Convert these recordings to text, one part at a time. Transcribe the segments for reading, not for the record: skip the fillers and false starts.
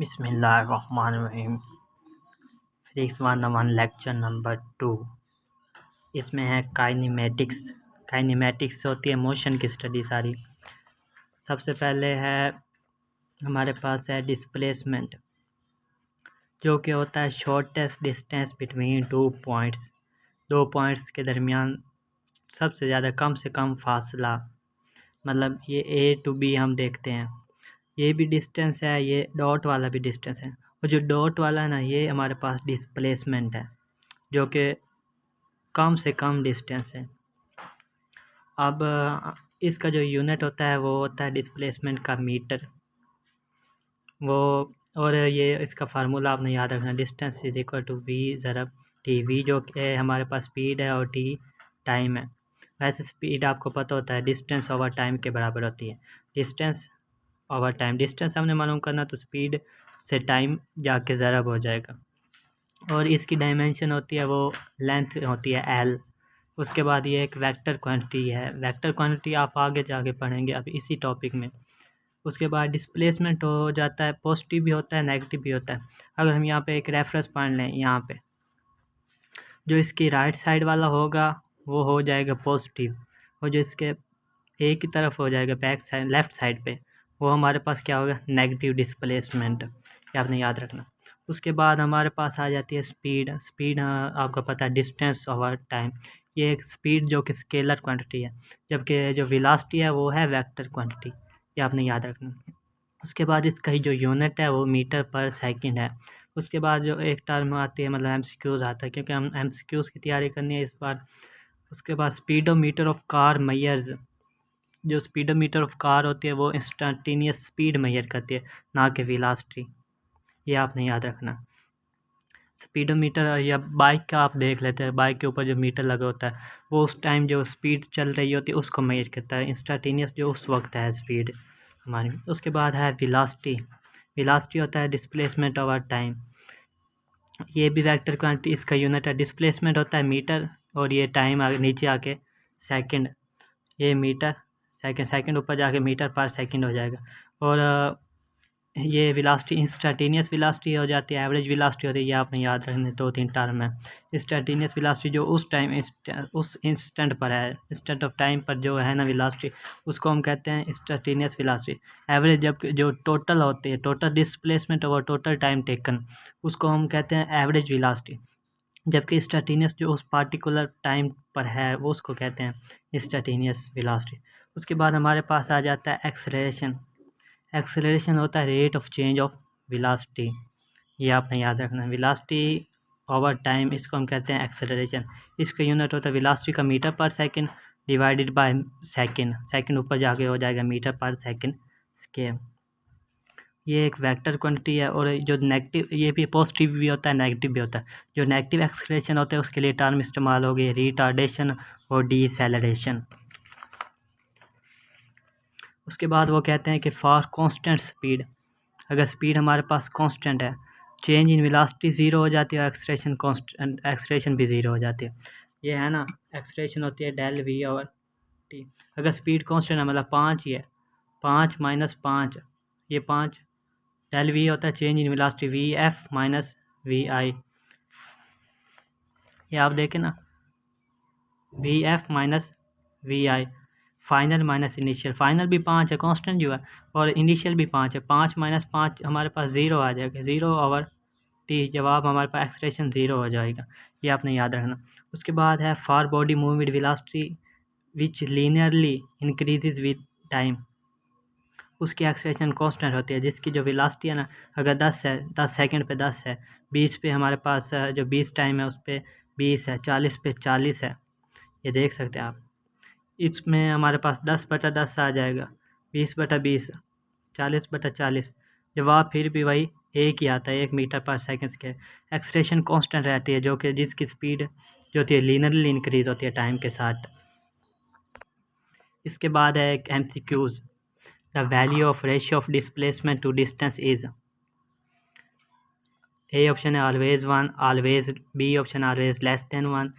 बिस्मिल्लाहिर्रहमानिर्रहीम। Physics 101 lecture number 2। इसमें है काइनेमेटिक्स। काइनेमेटिक्स होती है मोशन की स्टडी सारी। सबसे पहले है हमारे पास है डिस्प्लेसमेंट, जो कि होता है shortest distance between two points. दो पॉइंट्स के दरमियान सबसे ज़्यादा कम से कम फासला, मतलब ये ए टू बी हम देखते हैं। ये भी डिस्टेंस है, ये डॉट वाला भी डिस्टेंस है, और जो डॉट वाला है ना, ये हमारे पास डिस्प्लेसमेंट है, जो कि कम से कम डिस्टेंस है। अब इसका जो यूनिट होता है वो होता है डिस्प्लेसमेंट का मीटर। वो और ये इसका फार्मूला आपने याद रखना, distance is equal to v ज़रब टी। वी जो कि हमारे पास स्पीड है और टी टाइम है। वैसे स्पीड आपको पता होता है डिस्टेंस ओवर टाइम के बराबर होती है। डिस्टेंस ओवर टाइम, डिस्टेंस हमने मालूम करना तो स्पीड से टाइम जाके ज़रब हो जाएगा। और इसकी डायमेंशन होती है, वो लेंथ होती है एल। उसके बाद ये एक वेक्टर क्वांटिटी है। वेक्टर क्वांटिटी आप आगे जाके पढ़ेंगे अब इसी टॉपिक में। उसके बाद डिस्प्लेसमेंट हो जाता है, पॉजिटिव भी होता है नेगेटिव भी होता है। अगर हम यहाँ पे एक रेफरेंस पॉइंट लें, यहाँ पे जो इसकी राइट साइड वाला होगा वो हो जाएगा पॉजिटिव, और जो इसके एक की तरफ हो जाएगा बैक साइड लेफ़्ट साइड पे, वो हमारे पास क्या होगा, नेगेटिव डिस्प्लेसमेंट। ये आपने याद रखना। उसके बाद हमारे पास आ जाती है स्पीड। स्पीड आपको पता है डिस्टेंस ओवर टाइम। ये एक स्पीड जो कि स्केलर क्वांटिटी है, जबकि जो वेलोसिटी है वो है वेक्टर क्वांटिटी। ये आपने याद रखना। उसके बाद इसका ही जो यूनिट है वो मीटर पर सेकंड है। उसके बाद जो एक टर्म आती है, मतलब एमसीक्यूज़ आता है, क्योंकि हम एमसीक्यूज़ की तैयारी करनी है इस बार। उसके बाद स्पीडोमीटर ऑफ कार मेजर्स। जो स्पीडोमीटर ऑफ कार होती है वो इंस्टेंटेनियस स्पीड मेजर करती है, ना कि वेलोसिटी। ये आपने याद रखना। स्पीडोमीटर या बाइक का आप देख लेते हैं, बाइक के ऊपर जो मीटर लगा होता है वो उस टाइम जो स्पीड चल रही होती है उसको मेजर करता है। इंस्टेंटेनियस जो उस वक्त है स्पीड हमारी। उसके बाद है वेलोसिटी। वेलोसिटी होता है डिस्प्लेसमेंट ओवर टाइम। ये भी वेक्टर क्वांटिटी, इसका यूनिट है डिस्प्लेसमेंट होता है मीटर, और ये टाइम नीचे आके सेकंड। ये मीटर सेकंड, सेकंड ऊपर जाके मीटर पर सेकंड हो जाएगा। और ये वेलोसिटी इंस्टेंटेनियस वेलोसिटी हो जाती है, एवरेज वेलोसिटी होती है। ये आपने याद रखने, दो तीन टर्म है। इंस्टेंटेनियस वेलोसिटी जो उस टाइम उस इंस्टेंट पर है, इंस्टेंट ऑफ टाइम पर जो है ना वेलोसिटी, उसको हम कहते हैं इंस्टेंटेनियस वेलोसिटी। एवरेज जब जो टोटल होती है, total displacement over total time taken, उसको हम कहते हैं एवरेज वेलोसिटी। जबकि इंस्टेंटेनियस जो उस पार्टिकुलर टाइम पर है वो उसको कहते हैं इंस्टेंटेनियस वेलोसिटी। उसके बाद हमारे पास आ जाता है एक्सेलरेशन। एक्सेलरेशन होता है rate of change of velocity. ये आपने याद रखना है, वेलोसिटी ओवर टाइम, इसको हम कहते हैं एक्सेलरेशन। इसका यूनिट होता है वेलोसिटी का मीटर पर second divided by second. Second ऊपर जाके हो जाएगा मीटर पर सेकंड स्केयर। ये एक वेक्टर क्वांटिटी है। और जो नेगेटिव, ये भी पॉजिटिव भी होता है नेगेटिव भी होता है। जो नेगेटिव एक्सेलरेशन होता है उसके लिए टर्म इस्तेमाल हो गई रिटार्डेशन और डीसेलरेशन। उसके बाद वो कहते हैं कि फॉर कांस्टेंट स्पीड, अगर स्पीड हमारे पास कांस्टेंट है, चेंज इन वेलोसिटी ज़ीरो हो जाती है और एक्सेलरेशन कांस्टेंट, एक्सेलरेशन भी ज़ीरो हो जाती है। ये है ना, एक्सेलरेशन होती है डेल वी और टी। अगर स्पीड कांस्टेंट है, मतलब 5 ही है, 5 माइनस 5, ये 5, डेल वी होता है change in velocity v f minus v i. ये आप देखें ना, v f minus v i, final minus initial. Final भी 5 है कांस्टेंट जो है, और इनिशियल भी 5 है। 5 माइनस 5 हमारे पास 0 आ जाएगा, 0 ओवर टी। जवाब हमारे पास एक्सप्रेशन 0 हो जाएगा। ये आपने याद रखना। उसके बाद है for body movement velocity which linearly increases with time. उसकी एक्सप्रेशन कांस्टेंट होती है, जिसकी जो वेलोसिटी है ना, अगर 10 है, 10 सेकंड पे 10 है, 20 पे हमारे पास जो 20 टाइम है उस पर 20 है, 40 पे 40 है। ये देख सकते हैं आप। इसमें हमारे पास 10/10 आ जाएगा, 20/20, 40/40। जवाब फिर भी वही एक ही आता है, 1 मीटर पर सेकंड के। एक्सलेरेशन कांस्टेंट रहती है, जो कि जिसकी स्पीड जो होती है लीनियरली इंक्रीज होती है टाइम के साथ। इसके बाद है एक MCQs. The value of ratio of displacement to distance is. A option है always 1, always, B option always less than 1,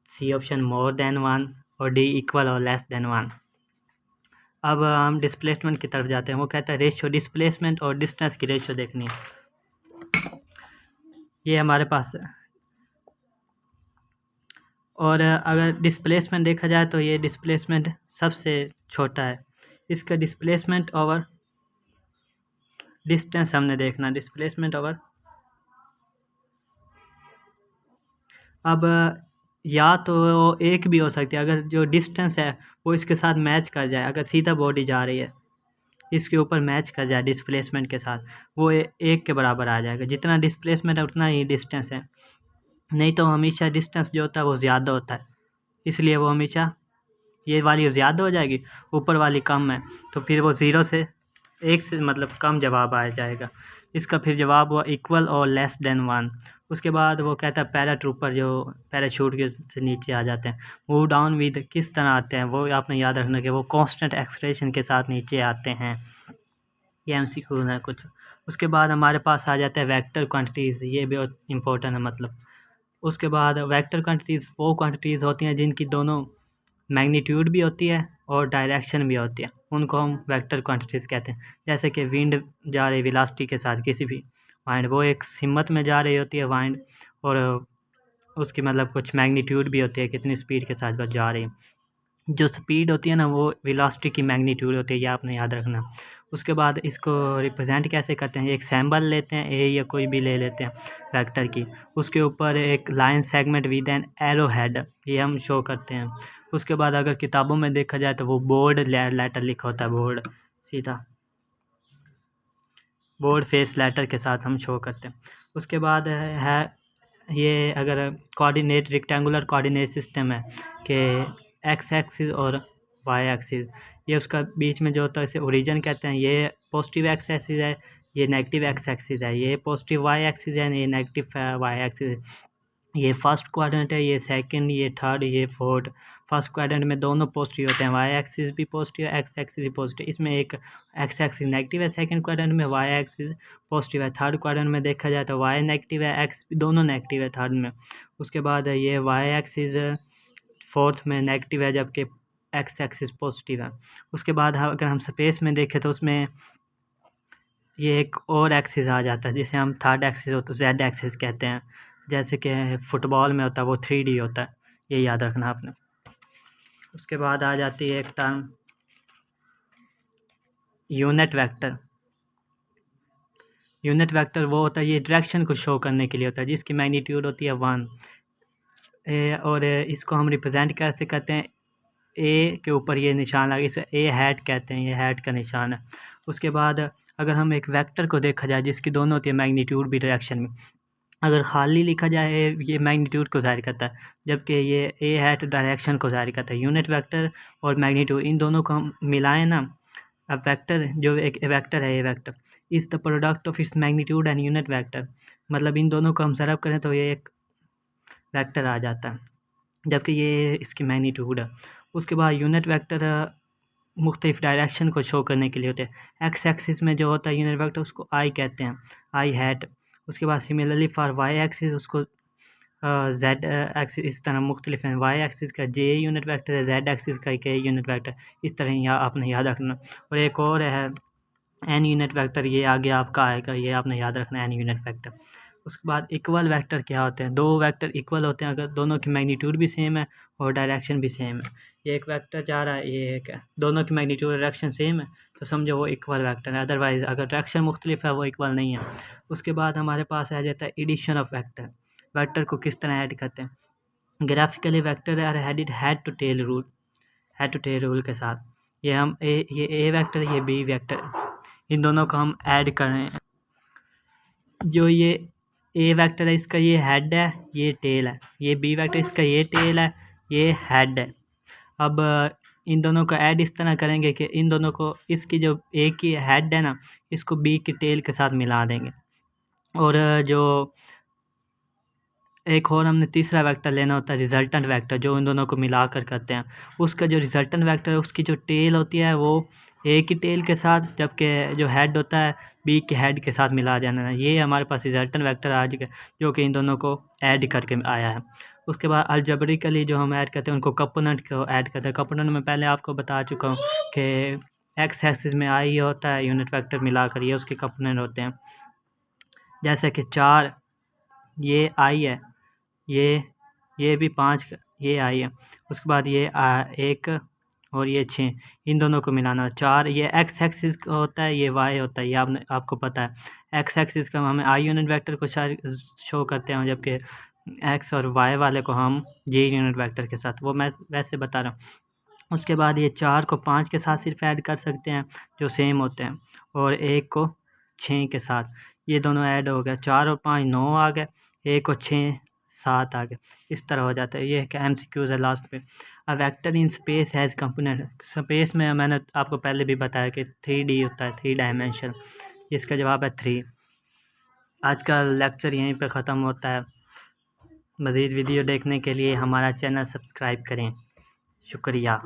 C option more than 1, और डी इक्वल और लेस देन 1। अब हम डिस्प्लेसमेंट की तरफ जाते हैं। वो कहता है रेशियो डिस्प्लेसमेंट और डिस्टेंस की रेशियो देखनी है। ये हमारे पास है। और अगर डिस्प्लेसमेंट देखा जाए तो ये डिस्प्लेसमेंट सबसे छोटा है। इसका डिस्प्लेसमेंट ओवर डिस्टेंस हमने देखना, डिस्प्लेसमेंट ओवर। अब या तो एक भी हो सकती है, अगर जो डिस्टेंस है वो इसके साथ मैच कर जाए, अगर सीधा बॉडी जा रही है इसके ऊपर मैच कर जाए डिस्प्लेसमेंट के साथ, वो एक के बराबर आ जाएगा। जितना डिस्प्लेसमेंट है उतना ही डिस्टेंस है, नहीं तो हमेशा डिस्टेंस जो होता है वो ज़्यादा होता है, इसलिए वो हमेशा ये वाली ज़्यादा हो जाएगी, ऊपर वाली कम है, तो फिर वो ज़ीरो से एक से मतलब कम जवाब आ जाएगा। इसका फिर जवाब हुआ इक्वल और लेस देन 1। उसके बाद वो कहता है पैराट्रूपर जो पैराशूट के से नीचे आ जाते हैं, मूव डाउन विद किस तरह आते हैं, वो आपने याद रखना कि वो कांस्टेंट एक्सेलरेशन के साथ नीचे आते हैं। ये एमसीक्यू है कुछ। उसके बाद हमारे पास आ जाता है वेक्टर क्वांटिटीज़, ये बहुत इंपॉर्टेंट है मतलब। उसके बाद वेक्टर क्वांटिटीज़ वो क्वांटिटीज़ होती हैं जिनकी दोनों मैग्नीट्यूड भी होती है और डायरेक्शन भी होती है, उनको हम वेक्टर क्वांटिटीज़ कहते हैं। जैसे कि विंड जा रही वेलोसिटी के साथ किसी भी वाइंड, वो एक सिमत में जा रही होती है वाइंड, और उसकी मतलब कुछ मैग्नीट्यूड भी होती है, कितनी स्पीड के साथ बस जा रही है। जो स्पीड होती है ना वो वेलोसिटी की मैग्नीट्यूड होती है, ये आपने याद रखना। उसके बाद इसको रिप्रेजेंट कैसे करते हैं, एक सिंबल लेते हैं ए या कोई भी ले लेते हैं वेक्टर की, उसके ऊपर एक line segment with an arrow head, ये हम शो करते हैं। उसके बाद अगर किताबों में देखा जाए तो वो बोर्ड लेटर लिखा होता है, बोर्ड सीधा बोर्ड फेस लेटर के साथ हम शो करते हैं। उसके बाद है ये अगर कोऑर्डिनेट रेक्टेंगुलर कोऑर्डिनेट सिस्टम है कि एक्स एक्सिस और वाई एक्सिस, ये उसका बीच में जो होता है इसे ओरिजिन कहते हैं। ये पॉजिटिव एक्स एक्सिस है, ये नेगेटिव एक्स एक्सिस है, ये पॉजिटिव वाई एक्सिस है, ये नेगेटिव वाई एक्सिस है। ये फर्स्ट क्वाड्रेंट है, ये सेकंड, ये थर्ड, ये फोर्थ। फर्स्ट क्वाड्रेंट में दोनों पॉजिटिव होते हैं, वाई एक्सिस भी पॉजिटिव है, एक्स एक्सिस भी पॉजिटिव। इसमें एक एक्स एक्सिस नेगेटिव है सेकंड क्वाड्रेंट में, वाई एक्सिस पॉजिटिव है। थर्ड क्वाड्रेंट में देखा जाए तो वाई नेगेटिव है, एक्स दोनों नेगेटिव है थर्ड में। उसके बाद ये वाई एक्सिस फोर्थ में नेगेटिव है जबकि एक्स एक्सिस पॉजिटिव है। उसके बाद अगर हम स्पेस में देखें तो उसमें ये एक और एक्सिस आ जाता है जिसे हम थर्ड एक्सिस हो तो जेड एक्सिस कहते हैं। जैसे कि फुटबॉल में होता है वो 3D होता है, ये याद रखना आपने। उसके बाद आ जाती है एक term unit vector. Unit vector वो होता है, ये डायरेक्शन को शो करने के लिए होता है, जिसकी मैग्नीट्यूड होती है 1। और इसको हम रिप्रेजेंट कैसे करते हैं, ए के ऊपर ये निशान लगा, इसे ए हैट कहते हैं, ये हैट का निशान है। उसके बाद अगर हम एक वेक्टर को देखा जाए जिसकी दोनों होती है मैग्नीट्यूड भी डायरेक्शन में, अगर खाली लिखा जाए ये मैग्नीट्यूड को ज़ाहिर करता है, जबकि ये ए हैट डायरेक्शन को ज़ाहिर करता है। यूनिट वेक्टर और मैग्नीट्यूड इन दोनों को हम मिलाएं ना, अब वेक्टर जो एक वेक्टर है, ये vector is the product of its magnitude and unit vector, मतलब इन दोनों को हम सरफ करें तो ये एक वेक्टर आ जाता है, जबकि ये इसकी मैग्नीट्यूड है। उसके बाद यूनिट वेक्टर मुख्तलिफ डायरेक्शन को शो करने के लिए होते हैं। एक्स एक्सिस में जो होता है यूनिट वेक्टर उसको आई कहते हैं, आई हैट। उसके बाद सिमिलरली फॉर वाई एक्सिस उसको जेड एक्सिस, इस तरह मुख्तलिफ हैं। वाई एक्सिस का जे यूनिट वेक्टर है, जेड एक्सिस का के यूनिट वेक्टर, इस तरह यहाँ आपने याद रखना। और एक और है एन यूनिट वेक्टर, ये आगे आपका आएगा, ये आपने याद रखना एन यूनिट वेक्टर। उसके बाद इक्वल वेक्टर क्या होते हैं, दो वेक्टर इक्वल होते हैं अगर दोनों की मैग्नीट्यूड भी सेम है और डायरेक्शन भी सेम है। ये एक वेक्टर जा रहा है, ये एक है, दोनों की मैग्नीट्यूड डायरेक्शन सेम है तो समझो वो इक्वल वेक्टर है, अदरवाइज अगर डायरेक्शन मुख्तलिफ है वो इक्वल नहीं है। उसके बाद हमारे पास आ जाता है एडिशन ऑफ वेक्टर। वेक्टर को किस तरह ऐड करते हैं, graphically vector are headed head to tail rule, head to tail rule के साथ। ये हम ये ए वेक्टर, ये बी वेक्टर, इन दोनों को हम ऐड कर रहे हैं। जो ये ए वेक्टर है इसका ये हेड है, ये टेल है। ये बी वेक्टर इसका ये टेल है, ये हेड है। अब इन दोनों को ऐड इस तरह करेंगे कि इन दोनों को, इसकी जो ए की हेड है ना इसको बी की टेल के साथ मिला देंगे। और जो एक और हमने तीसरा वेक्टर लेना होता है रिजल्टेंट वेक्टर, जो इन दोनों को मिलाकर करते हैं। उसका जो रिजल्टेंट वेक्टर है उसकी जो टेल होती है वो ए की टेल के साथ, जबकि जो हेड होता है बी के हेड के साथ मिला जाना है। ये हमारे पास रिजल्टेंट वेक्टर आज के जो कि इन दोनों को ऐड करके आया है। उसके बाद अलजेब्रिकली जो हम ऐड करते हैं उनको कंपोनेंट को ऐड करते हैं। कंपोनेंट में पहले आपको बता चुका हूँ कि एक्स एक्सिस में आई होता है यूनिट वेक्टर मिलाकर, ये उसके कंपोनेंट होते हैं। जैसे कि 4 ये आई है, ये भी 5 ये आई है, उसके बाद ये 1 और ये 6, इन दोनों को मिलाना 4। ये एक्स एक्सिस का होता है, ये वाई होता है, ये आपको पता है। एक्स एक्सिस का हम आई यूनिट वेक्टर को शो करते हैं, जबकि एक्स और वाई वाले को हम जे यूनिट वेक्टर के साथ, वो मैं वैसे बता रहा हूँ। उसके बाद ये 4 को 5 के साथ सिर्फ ऐड कर सकते हैं जो सेम होते हैं, और 1 को 6 के साथ, ये दोनों ऐड हो गए, 4 और 5 9 आ गए, 1 और 6 7 आ गए। इस तरह हो जाता है। ये है MCQs है लास्ट पे। A vector in space has component, space में मैंने आपको पहले भी बताया कि 3D होता है, 3 डायमेंशन। इसका जवाब है 3। आज का लेक्चर यहीं पे ख़त्म होता है। मज़ीद वीडियो देखने के लिए हमारा चैनल सब्सक्राइब करें। शुक्रिया।